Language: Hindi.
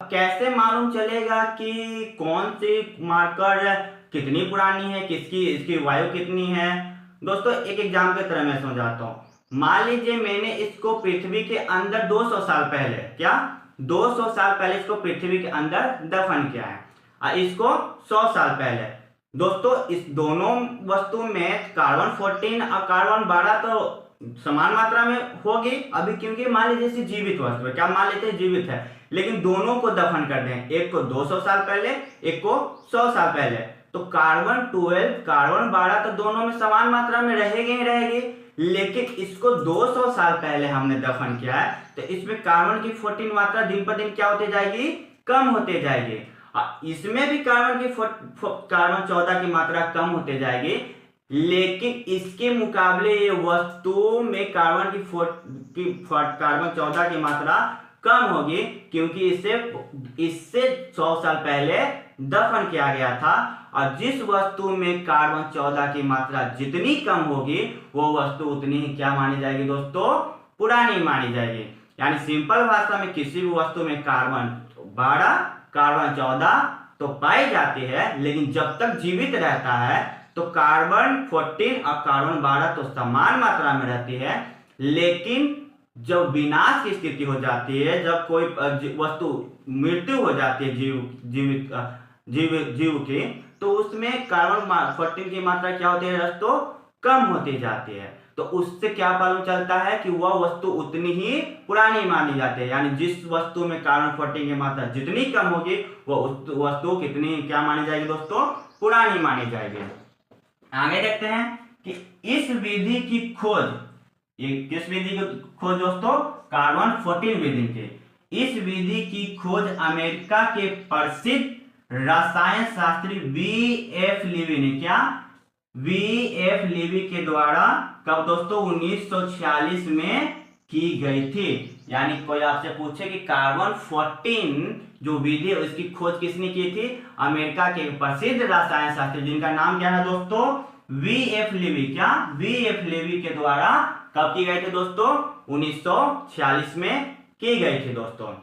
कैसे मालूम चलेगा कि कौन सी मार्कर कितनी पुरानी है, किसकी इसकी वायु कितनी है। दोस्तों एक एग्जाम की तरह मैं समझाता हूँ। मान लीजिए मैंने इसको पृथ्वी के अंदर 200 साल पहले, क्या 200 साल पहले इसको पृथ्वी के अंदर दफन किया है और इसको 100 साल पहले। दोस्तों इस दोनों वस्तु में कार्बन 14 और कार्बन 12 तो समान मात्रा में होगी अभी, क्योंकि मान लीजिए जैसे जीवित वस्तु है, क्या मान लेते हैं जीवित है, लेकिन दोनों को दफन कर दें, एक को 200 साल पहले एक को 100 साल पहले, तो कार्बन 12 कार्बन 12 तो दोनों में समान मात्रा में रहेगी ही रहेगी। लेकिन इसको 200 साल पहले हमने दफन किया है तो इसमें कार्बन की 14 मात्रा दिन पर दिन क्या होते जाएगी, कम होते जाएगी। इसमें भी कार्बन 14 की मात्रा कम होते जाएगी, लेकिन इसके मुकाबले ये वस्तु में कार्बन कार्बन 14 की मात्रा कम होगी, क्योंकि इससे 100 साल पहले दफन किया गया था। और जिस वस्तु में कार्बन 14 की मात्रा जितनी कम होगी वो वस्तु उतनी ही क्या मानी जाएगी दोस्तों, पुरानी मानी जाएगी। यानी सिंपल भाषा में किसी भी वस्तु में कार्बन 12 कार्बन 14 तो पाई जाती है, लेकिन जब तक जीवित रहता है तो कार्बन 14 और कार्बन 12 तो समान मात्रा में रहती है। लेकिन जब विनाश की स्थिति हो जाती है, जब कोई वस्तु मृत्यु हो जाती है जीव की, तो उसमें कार्बन 14 की मात्रा क्या होती है दोस्तों, कम होती जाती है। तो उससे क्या मालूम चलता है कि वह वस्तु उतनी ही पुरानी मानी जाती है। यानी जिस वस्तु में कार्बन 14 की मात्रा जितनी कम होगी वो वस्तु कितनी क्या मानी जाएगी दोस्तों, पुरानी मानी जाएगी। आगे देखते हैं कि इस विधि की खोज, ये किस विधि की खोज दोस्तों, कार्बन 14 विधि की। इस विधि की खोज अमेरिका के प्रसिद्ध रसायन शास्त्री वी.एफ. लीवी ने, क्या वी.एफ. लीवी के द्वारा कब दोस्तों, 1946 में की गई थी। यानी कोई आपसे पूछे कि कार्बन 14 जो विधि है उसकी खोज किसने की थी, अमेरिका के प्रसिद्ध रसायन शास्त्री जिनका नाम क्या है दोस्तों, वी.एफ. लीवी। क्या वी.एफ. लीवी के द्वारा कब की गई थी दोस्तों, 1946 में की गई थी दोस्तों।